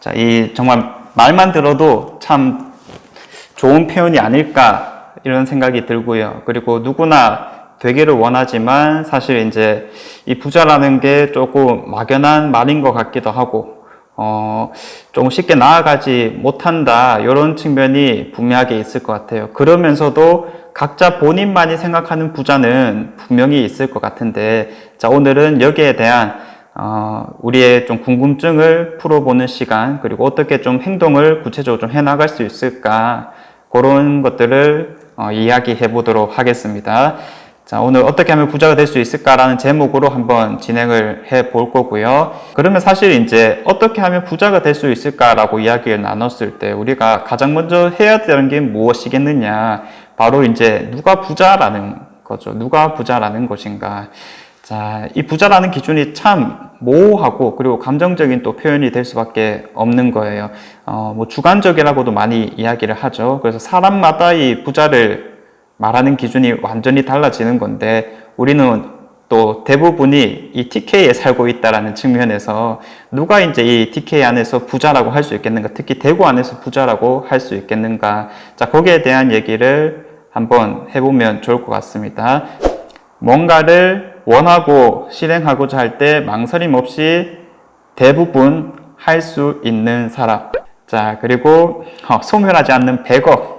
자, 이 정말 말만 들어도 참 좋은 표현이 아닐까 이런 생각이 들고요. 그리고 누구나 되기를 원하지만 사실 이제 이 부자라는 게 조금 막연한 말인 것 같기도 하고 조금 쉽게 나아가지 못한다 이런 측면이 분명하게 있을 것 같아요. 그러면서도 각자 본인만이 생각하는 부자는 분명히 있을 것 같은데, 자, 오늘은 여기에 대한 우리의 좀 궁금증을 풀어보는 시간, 그리고 어떻게 좀 행동을 구체적으로 좀 해나갈 수 있을까, 그런 것들을 이야기해 보도록 하겠습니다. 자, 오늘 어떻게 하면 부자가 될 수 있을까라는 제목으로 한번 진행을 해 볼 거고요. 그러면 사실 이제 어떻게 하면 부자가 될 수 있을까라고 이야기를 나눴을 때 우리가 가장 먼저 해야 되는 게 무엇이겠느냐. 바로 이제 누가 부자라는 거죠. 누가 부자라는 것인가. 자, 이 부자라는 기준이 참 모호하고 그리고 감정적인 또 표현이 될 수밖에 없는 거예요. 뭐 주관적이라고도 많이 이야기를 하죠. 그래서 사람마다 이 부자를 말하는 기준이 완전히 달라지는 건데, 우리는 또 대부분이 이 TK에 살고 있다라는 측면에서 누가 이제 이 TK 안에서 부자라고 할 수 있겠는가, 특히 대구 안에서 부자라고 할 수 있겠는가. 자, 거기에 대한 얘기를 한번 해보면 좋을 것 같습니다. 뭔가를 원하고 실행하고자 할 때 망설임 없이 대부분 할 수 있는 사람. 자, 그리고 소멸하지 않는 100억.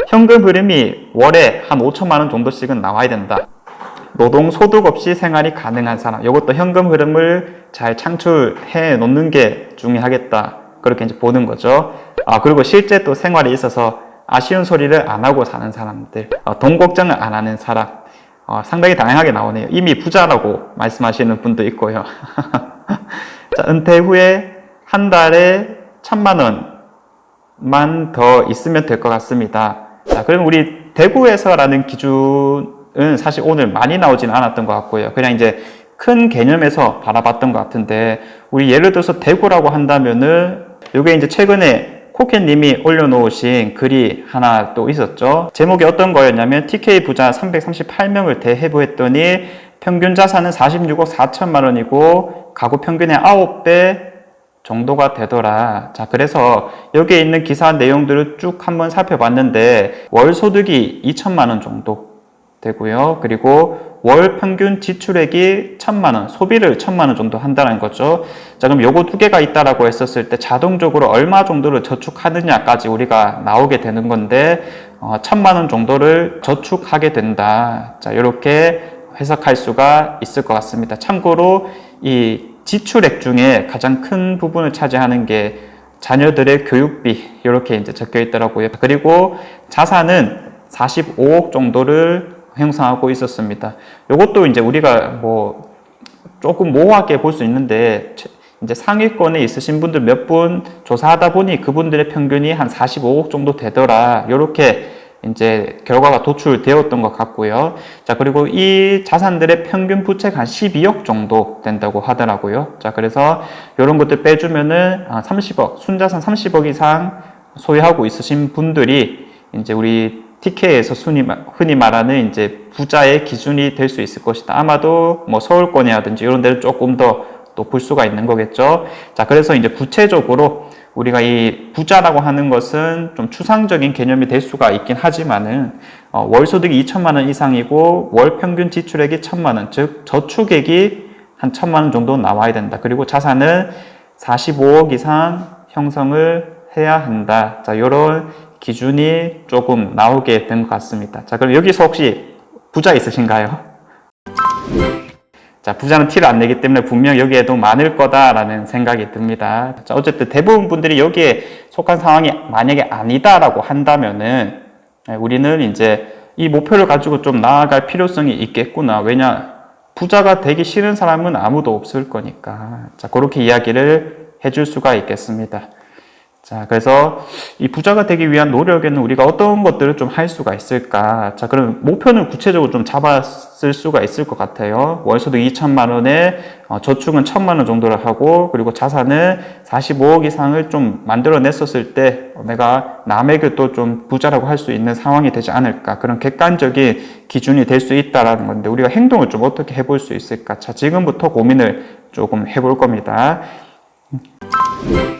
현금 흐름이 월에 한 5천만 원 정도씩은 나와야 된다. 노동 소득 없이 생활이 가능한 사람. 이것도 현금 흐름을 잘 창출해 놓는 게 중요하겠다. 그렇게 이제 보는 거죠. 그리고 실제 또 생활에 있어서 아쉬운 소리를 안 하고 사는 사람들. 돈 걱정을 안 하는 사람. 상당히 다양하게 나오네요. 이미 부자라고 말씀하시는 분도 있고요. 자, 은퇴 후에 한 달에 1,000만 원만 더 있으면 될 것 같습니다. 자, 그럼 우리 대구에서라는 기준은 사실 오늘 많이 나오진 않았던 것 같고요. 그냥 이제 큰 개념에서 바라봤던 것 같은데, 우리 예를 들어서 대구라고 한다면은, 요게 이제 최근에 코켓님이 올려놓으신 글이 하나 또 있었죠. 제목이 어떤 거였냐면, TK 부자 338명을 대해부했더니, 평균 자산은 46억 4천만 원이고, 가구 평균의 9배 정도가 되더라. 자, 그래서 여기에 있는 기사 내용들을 쭉 한번 살펴봤는데, 월 소득이 2천만 원 정도 되고요. 그리고 월 평균 지출액이 1,000만 원, 소비를 1,000만 원 정도 한다는 거죠. 자, 그럼 요거 두 개가 있다라고 했었을 때 자동적으로 얼마 정도를 저축하느냐까지 우리가 나오게 되는 건데, 1,000만 원 정도를 저축하게 된다. 자, 이렇게 해석할 수가 있을 것 같습니다. 참고로 이 지출액 중에 가장 큰 부분을 차지하는 게 자녀들의 교육비, 이렇게 이제 적혀 있더라고요. 그리고 자산은 45억 정도를 형성하고 있었습니다. 이것도 이제 우리가 뭐 조금 모호하게 볼 수 있는데, 이제 상위권에 있으신 분들 몇 분 조사하다 보니 그분들의 평균이 한 45억 정도 되더라. 이렇게 이제 결과가 도출되었던 것 같고요. 자, 그리고 이 자산들의 평균 부채가 한 12억 정도 된다고 하더라고요. 자, 그래서 이런 것들 빼주면은 30억, 순자산 30억 이상 소유하고 있으신 분들이 이제 우리 TK에서 흔히 말하는 이제 부자의 기준이 될 수 있을 것이다. 아마도 뭐 서울권이라든지 이런 데는 조금 더 높을 수가 있는 거겠죠. 자, 그래서 이제 구체적으로 우리가 이 부자라고 하는 것은 좀 추상적인 개념이 될 수가 있긴 하지만은, 월 소득이 2천만 원 이상이고 월 평균 지출액이 1,000만 원, 즉 저축액이 한 1,000만 원 정도 나와야 된다. 그리고 자산은 45억 이상 형성을 해야 한다. 자, 이런 기준이 조금 나오게 된 것 같습니다. 자, 그럼 여기서 혹시 부자 있으신가요? 자, 부자는 티를 안 내기 때문에 분명 여기에도 많을 거다라는 생각이 듭니다. 자, 어쨌든 대부분 분들이 여기에 속한 상황이 만약에 아니다라고 한다면은, 우리는 이제 이 목표를 가지고 좀 나아갈 필요성이 있겠구나. 왜냐, 부자가 되기 싫은 사람은 아무도 없을 거니까. 자, 그렇게 이야기를 해줄 수가 있겠습니다. 자, 그래서 이 부자가 되기 위한 노력에는 우리가 어떤 것들을 좀 할 수가 있을까? 자, 그럼 목표는 구체적으로 좀 잡았을 수가 있을 것 같아요. 월소득 2천만 원에 저축은 1,000만 원 정도를 하고, 그리고 자산은 45억 이상을 좀 만들어냈었을 때 내가 남에게도 좀 부자라고 할 수 있는 상황이 되지 않을까? 그런 객관적인 기준이 될 수 있다라는 건데, 우리가 행동을 좀 어떻게 해볼 수 있을까? 자, 지금부터 고민을 조금 해볼 겁니다.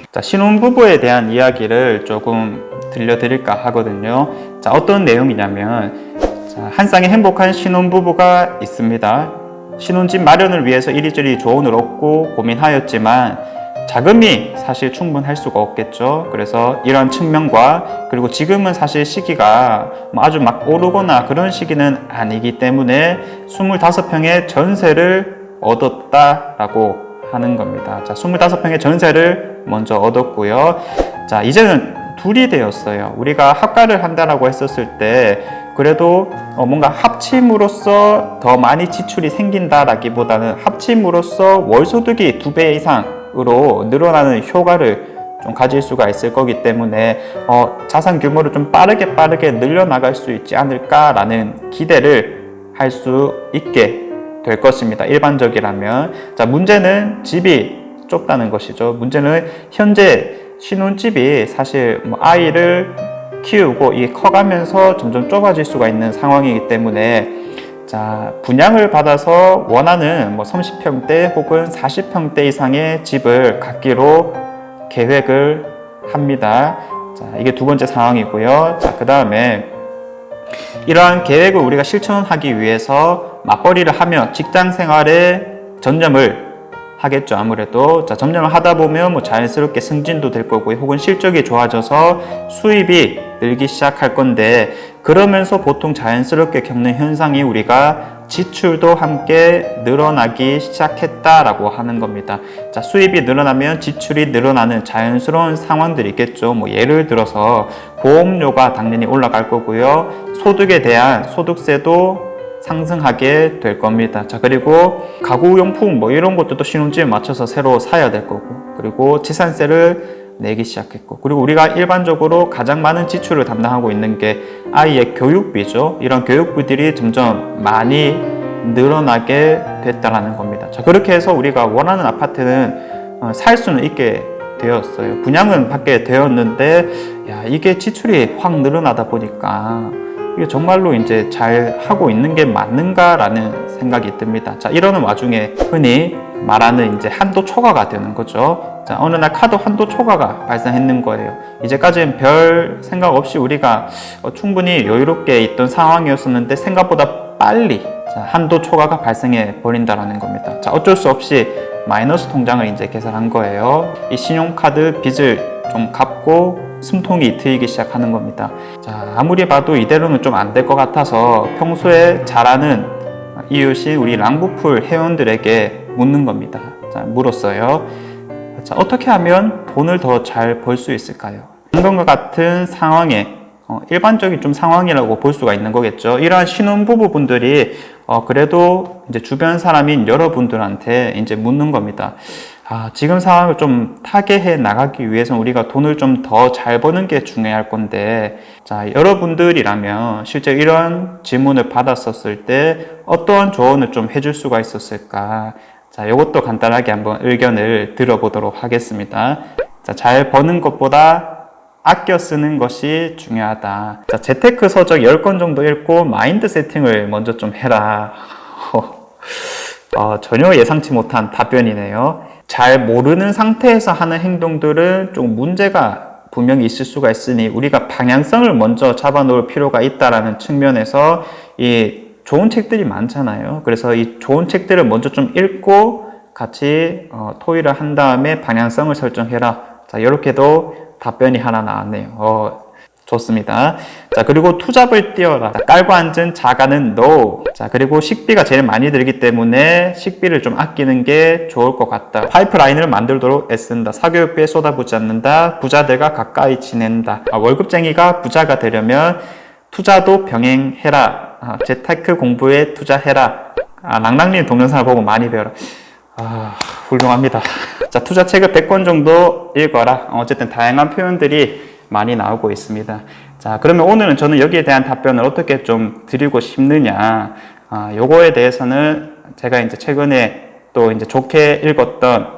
자, 신혼부부에 대한 이야기를 조금 들려드릴까 하거든요. 자, 어떤 내용이냐면, 자, 한 쌍의 행복한 신혼부부가 있습니다. 신혼집 마련을 위해서 이리저리 조언을 얻고 고민하였지만 자금이 사실 충분할 수가 없겠죠. 그래서 이런 측면과, 그리고 지금은 사실 시기가 아주 막 오르거나 그런 시기는 아니기 때문에 25평의 전세를 얻었다라고 하는 겁니다. 자, 25평의 전세를 먼저 얻었고요. 자, 이제는 둘이 되었어요. 우리가 합가를 한다라고 했었을 때 그래도 뭔가 합침으로써 더 많이 지출이 생긴다라기보다는 합침으로써 월소득이 2배 이상으로 늘어나는 효과를 좀 가질 수가 있을 거기 때문에 자산 규모를 좀 빠르게 늘려나갈 수 있지 않을까라는 기대를 할 수 있게 될 것입니다. 일반적이라면. 자, 문제는 집이 좁다는 것이죠. 문제는 현재 신혼집이 사실 아이를 키우고 이게 커가면서 점점 좁아질 수가 있는 상황이기 때문에, 자, 분양을 받아서 원하는 30평대 혹은 40평대 이상의 집을 갖기로 계획을 합니다. 자, 이게 두 번째 상황이고요. 자, 그 다음에 이러한 계획을 우리가 실천하기 위해서 맞벌이를 하며 직장 생활에 전념을 하겠죠. 아무래도. 자, 전념을 하다 보면 자연스럽게 승진도 될 거고요. 혹은 실적이 좋아져서 수입이 늘기 시작할 건데, 그러면서 보통 자연스럽게 겪는 현상이 우리가 지출도 함께 늘어나기 시작했다라고 하는 겁니다. 자, 수입이 늘어나면 지출이 늘어나는 자연스러운 상황들이 있겠죠. 예를 들어서 보험료가 당연히 올라갈 거고요. 소득에 대한 소득세도 상승하게 될 겁니다. 자, 그리고 가구용품 이런 것도 또 신혼집에 맞춰서 새로 사야 될 거고, 그리고 지산세를 내기 시작했고, 그리고 우리가 일반적으로 가장 많은 지출을 담당하고 있는 게 아이의 교육비죠. 이런 교육비들이 점점 많이 늘어나게 됐다라는 겁니다. 자, 그렇게 해서 우리가 원하는 아파트는 살 수는 있게 되었어요. 분양은 받게 되었는데, 이게 지출이 확 늘어나다 보니까 이게 정말로 이제 잘 하고 있는 게 맞는가라는 생각이 듭니다. 자, 이러는 와중에 흔히 말하는 이제 한도 초과가 되는 거죠. 자, 어느 날 카드 한도 초과가 발생했는 거예요. 이제까지는 별 생각 없이 우리가 충분히 여유롭게 있던 상황이었었는데 생각보다 빨리 한도 초과가 발생해 버린다라는 겁니다. 자, 어쩔 수 없이 마이너스 통장을 이제 개설한 거예요. 이 신용카드 빚을 좀 갚고 숨통이 트이기 시작하는 겁니다. 자, 아무리 봐도 이대로는 좀 안 될 것 같아서 평소에 잘 아는 이웃이 우리 랑부풀 회원들에게 묻는 겁니다. 자, 물었어요. 자, 어떻게 하면 돈을 더 잘 벌 수 있을까요? 방금과 같은 상황에 일반적인 좀 상황이라고 볼 수가 있는 거겠죠. 이러한 신혼부부분들이 그래도 이제 주변 사람인 여러분들한테 이제 묻는 겁니다. 지금 상황을 좀 타개해 나가기 위해서는 우리가 돈을 좀 더 잘 버는 게 중요할 건데, 자, 여러분들이라면 실제 이런 질문을 받았었을 때 어떤 조언을 좀 해줄 수가 있었을까? 자, 이것도 간단하게 한번 의견을 들어보도록 하겠습니다. 자, 잘 버는 것보다 아껴 쓰는 것이 중요하다. 자, 재테크 서적 10권 정도 읽고 마인드 세팅을 먼저 좀 해라. 전혀 예상치 못한 답변이네요. 잘 모르는 상태에서 하는 행동들은 좀 문제가 분명히 있을 수가 있으니 우리가 방향성을 먼저 잡아놓을 필요가 있다라는 측면에서 이 좋은 책들이 많잖아요. 그래서 이 좋은 책들을 먼저 좀 읽고 같이 토의를 한 다음에 방향성을 설정해라. 자, 이렇게도 답변이 하나 나왔네요. 좋습니다. 자, 그리고 투잡을 띄워라. 깔고 앉은 자가는 NO. 자, 그리고 식비가 제일 많이 들기 때문에 식비를 좀 아끼는 게 좋을 것 같다. 파이프라인을 만들도록 애쓴다. 사교육비에 쏟아부지 않는다. 부자들과 가까이 지낸다. 월급쟁이가 부자가 되려면 투자도 병행해라. 재테크 공부에 투자해라. 랑랑님 동영상을 보고 많이 배워라. 훌륭합니다. 자, 투자책을 100권 정도 읽어라. 어쨌든 다양한 표현들이 많이 나오고 있습니다. 자, 그러면 오늘은 저는 여기에 대한 답변을 어떻게 좀 드리고 싶느냐. 요거에 대해서는 제가 이제 최근에 또 이제 좋게 읽었던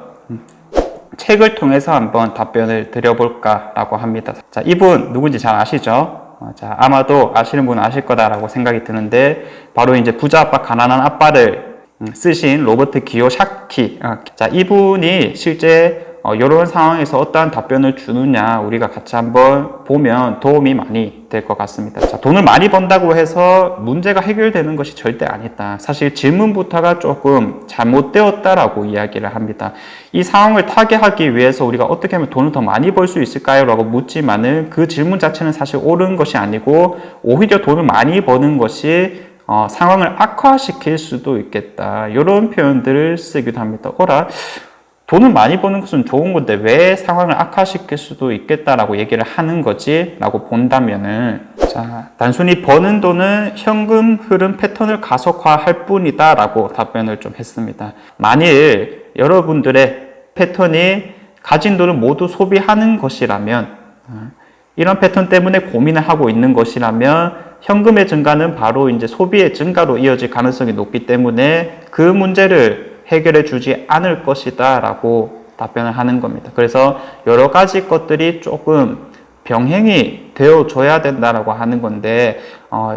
책을 통해서 한번 답변을 드려볼까라고 합니다. 자, 이분 누군지 잘 아시죠? 자, 아마도 아시는 분은 아실 거다라고 생각이 드는데, 바로 이제 부자 아빠, 가난한 아빠를 쓰신 로버트 기요사키. 자, 이분이 실제 이런 상황에서 어떠한 답변을 주느냐 우리가 같이 한번 보면 도움이 많이 될 것 같습니다. 자, 돈을 많이 번다고 해서 문제가 해결되는 것이 절대 아니다. 사실 질문부터가 조금 잘못되었다라고 이야기를 합니다. 이 상황을 타개하기 위해서 우리가 어떻게 하면 돈을 더 많이 벌 수 있을까요? 라고 묻지만은 그 질문 자체는 사실 옳은 것이 아니고 오히려 돈을 많이 버는 것이 상황을 악화시킬 수도 있겠다. 이런 표현들을 쓰기도 합니다. 돈을 많이 버는 것은 좋은 건데 왜 상황을 악화시킬 수도 있겠다라고 얘기를 하는 거지? 라고 본다면은, 자, 단순히 버는 돈은 현금 흐름 패턴을 가속화할 뿐이다 라고 답변을 좀 했습니다. 만일 여러분들의 패턴이 가진 돈을 모두 소비하는 것이라면, 이런 패턴 때문에 고민을 하고 있는 것이라면 현금의 증가는 바로 이제 소비의 증가로 이어질 가능성이 높기 때문에 그 문제를 해결해 주지 않을 것이다 라고 답변을 하는 겁니다. 그래서 여러 가지 것들이 조금 병행이 되어줘야 된다라고 하는 건데,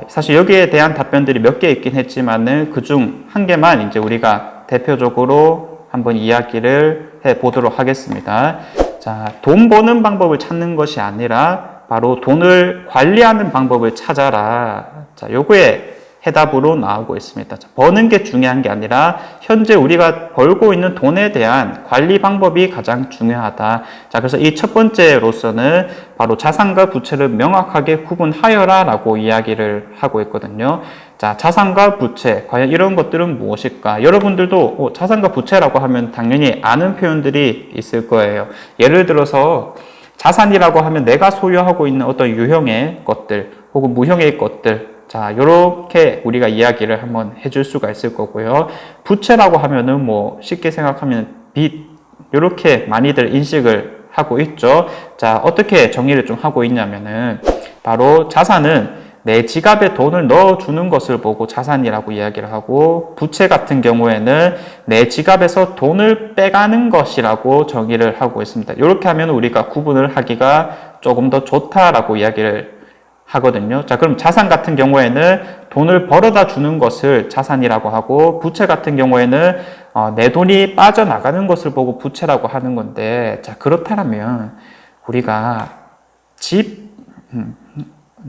사실 여기에 대한 답변들이 몇 개 있긴 했지만은 그중 한 개만 이제 우리가 대표적으로 한번 이야기를 해 보도록 하겠습니다. 자, 돈 버는 방법을 찾는 것이 아니라 바로 돈을 관리하는 방법을 찾아라. 자, 요거에 해답으로 나오고 있습니다. 자, 버는 게 중요한 게 아니라 현재 우리가 벌고 있는 돈에 대한 관리 방법이 가장 중요하다. 자, 그래서 이 첫 번째로서는 바로 자산과 부채를 명확하게 구분하여라 라고 이야기를 하고 있거든요. 자, 자산과 부채, 과연 이런 것들은 무엇일까? 여러분들도 자산과 부채라고 하면 당연히 아는 표현들이 있을 거예요. 예를 들어서 자산이라고 하면 내가 소유하고 있는 어떤 유형의 것들 혹은 무형의 것들, 자, 요렇게 우리가 이야기를 한번 해줄 수가 있을 거고요. 부채라고 하면은 뭐 쉽게 생각하면 빚, 요렇게 많이들 인식을 하고 있죠. 자, 어떻게 정의를 좀 하고 있냐면은 바로 자산은 내 지갑에 돈을 넣어주는 것을 보고 자산이라고 이야기를 하고, 부채 같은 경우에는 내 지갑에서 돈을 빼가는 것이라고 정의를 하고 있습니다. 이렇게 하면 우리가 구분을 하기가 조금 더 좋다라고 이야기를 하거든요. 자, 그럼 자산 같은 경우에는 돈을 벌어다 주는 것을 자산이라고 하고, 부채 같은 경우에는 내 돈이 빠져나가는 것을 보고 부채라고 하는 건데, 자, 그렇다면 우리가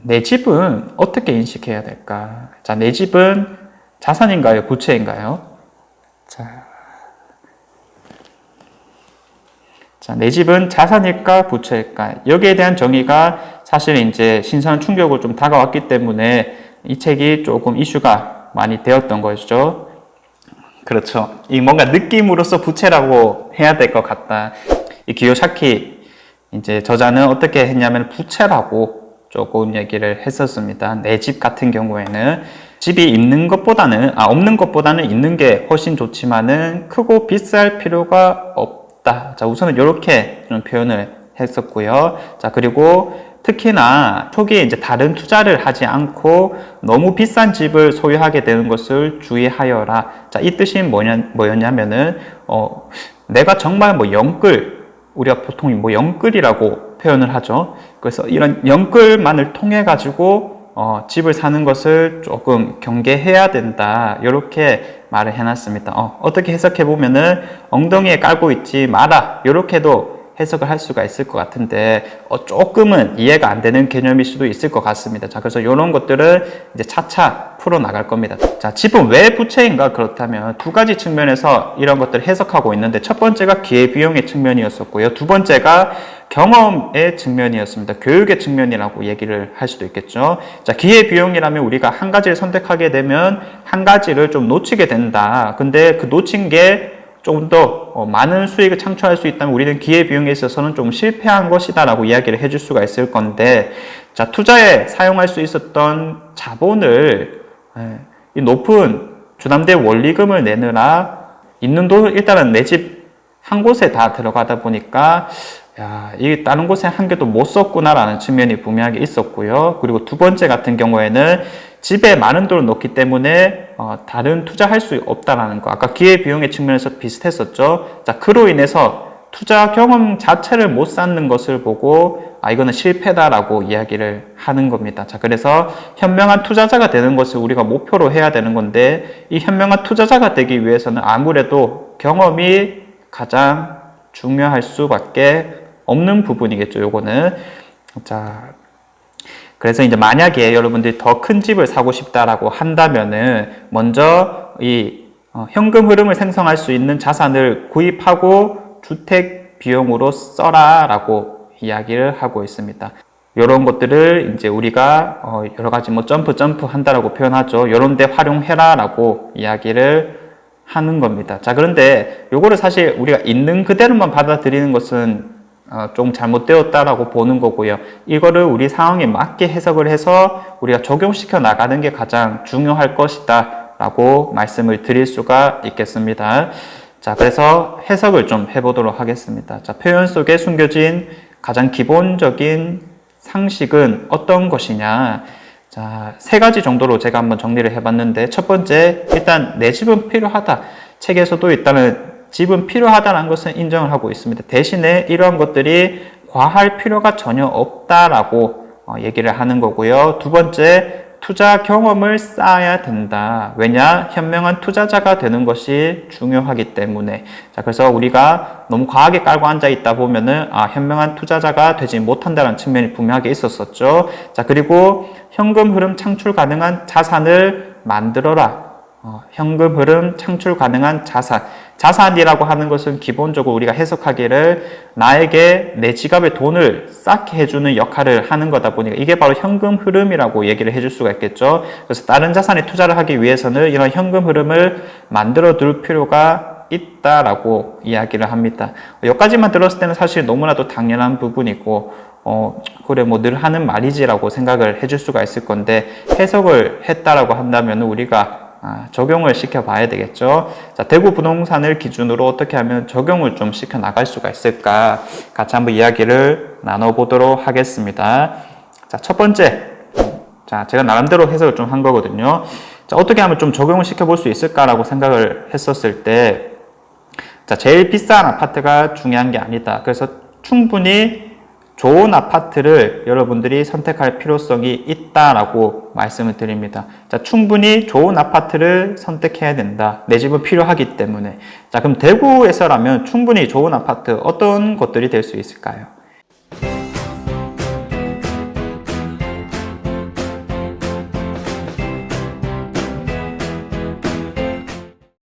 내 집은 어떻게 인식해야 될까? 자, 내 집은 자산인가요? 부채인가요? 자, 내 집은 자산일까? 부채일까? 여기에 대한 정의가 사실 이제 신선한 충격으로 좀 다가왔기 때문에 이 책이 조금 이슈가 많이 되었던 것이죠. 그렇죠. 이 뭔가 느낌으로서 부채라고 해야 될 것 같다. 이 기요사키 이제 저자는 어떻게 했냐면 부채라고 조금 얘기를 했었습니다. 내 집 같은 경우에는 집이 없는 것보다는 있는 게 훨씬 좋지만은 크고 비쌀 필요가 없다. 자, 우선은 이렇게 좀 표현을 했었고요. 자, 그리고 특히나 초기에 이제 다른 투자를 하지 않고 너무 비싼 집을 소유하게 되는 것을 주의하여라. 자, 이 뜻이 뭐였냐면은 내가 정말 우리가 보통 영끌이라고 표현을 하죠. 그래서 이런 영끌만을 통해 가지고 집을 사는 것을 조금 경계해야 된다. 이렇게 말을 해놨습니다. 어떻게 해석해 보면은 엉덩이에 깔고 있지 마라. 이렇게도 해석을 할 수가 있을 것 같은데 조금은 이해가 안 되는 개념일 수도 있을 것 같습니다. 자, 그래서 이런 것들을 이제 차차 풀어 나갈 겁니다. 자, 집은 왜 부채인가? 그렇다면 두 가지 측면에서 이런 것들을 해석하고 있는데, 첫 번째가 기회비용의 측면이었었고요. 두 번째가 경험의 측면이었습니다. 교육의 측면이라고 얘기를 할 수도 있겠죠. 자, 기회비용이라면 우리가 한 가지를 선택하게 되면 한 가지를 좀 놓치게 된다. 근데 그 놓친 게 조금 더 많은 수익을 창출할 수 있다면 우리는 기회비용에 있어서는 좀 실패한 것이다 라고 이야기를 해줄 수가 있을 건데, 자, 투자에 사용할 수 있었던 자본을 이 높은 주담대 원리금을 내느라 있는 돈 일단은 내 집 한 곳에 다 들어가다 보니까 야, 이 다른 곳에 한 개도 못 썼구나라는 측면이 분명하게 있었고요. 그리고 두 번째 같은 경우에는 집에 많은 돈을 넣기 때문에 다른 투자할 수 없다라는 거. 아까 기회비용의 측면에서 비슷했었죠. 자, 그로 인해서 투자 경험 자체를 못 쌓는 것을 보고 이거는 실패다라고 이야기를 하는 겁니다. 자, 그래서 현명한 투자자가 되는 것을 우리가 목표로 해야 되는 건데 이 현명한 투자자가 되기 위해서는 아무래도 경험이 가장 중요할 수밖에 없는 부분이겠죠. 요거는. 자, 그래서 이제 만약에 여러분들이 더 큰 집을 사고 싶다라고 한다면은 먼저 이 현금 흐름을 생성할 수 있는 자산을 구입하고 주택 비용으로 써라라고 이야기를 하고 있습니다. 이런 것들을 이제 우리가 여러 가지 뭐 점프 한다라고 표현하죠. 이런 데 활용해라라고 이야기를 하는 겁니다. 자, 그런데 요거를 사실 우리가 있는 그대로만 받아들이는 것은 좀 잘못되었다라고 보는 거고요. 이거를 우리 상황에 맞게 해석을 해서 우리가 적용시켜 나가는 게 가장 중요할 것이다 라고 말씀을 드릴 수가 있겠습니다. 자, 그래서 해석을 좀 해보도록 하겠습니다. 자, 표현 속에 숨겨진 가장 기본적인 상식은 어떤 것이냐. 자, 세 가지 정도로 제가 한번 정리를 해봤는데, 첫 번째, 일단 내 집은 필요하다. 책에서도 일단은 집은 필요하다는 것은 인정을 하고 있습니다. 대신에 이러한 것들이 과할 필요가 전혀 없다라고 얘기를 하는 거고요. 두 번째, 투자 경험을 쌓아야 된다. 왜냐? 현명한 투자자가 되는 것이 중요하기 때문에. 자, 그래서 우리가 너무 과하게 깔고 앉아 있다 보면은 현명한 투자자가 되지 못한다는 측면이 분명하게 있었었죠. 자, 그리고 현금 흐름 창출 가능한 자산을 만들어라. 현금 흐름 창출 가능한 자산. 자산이라고 하는 것은 기본적으로 우리가 해석하기를 나에게 내 지갑에 돈을 쌓게 해주는 역할을 하는 거다 보니까 이게 바로 현금 흐름이라고 얘기를 해줄 수가 있겠죠. 그래서 다른 자산에 투자를 하기 위해서는 이런 현금 흐름을 만들어 둘 필요가 있다라고 이야기를 합니다. 여기까지만 들었을 때는 사실 너무나도 당연한 부분이고 그래 뭐 늘 하는 말이지라고 생각을 해줄 수가 있을 건데 해석을 했다라고 한다면 우리가 적용을 시켜봐야 되겠죠. 자, 대구 부동산을 기준으로 어떻게 하면 적용을 좀 시켜 나갈 수가 있을까 같이 한번 이야기를 나눠보도록 하겠습니다. 자, 첫 번째, 자, 제가 나름대로 해석을 좀 한 거거든요. 자, 어떻게 하면 좀 적용을 시켜볼 수 있을까라고 생각을 했었을 때, 자, 제일 비싼 아파트가 중요한 게 아니다. 그래서 충분히 좋은 아파트를 여러분들이 선택할 필요성이 있다라고 말씀을 드립니다. 자, 충분히 좋은 아파트를 선택해야 된다. 내 집은 필요하기 때문에. 자, 그럼 대구에서라면 충분히 좋은 아파트 어떤 것들이 될 수 있을까요?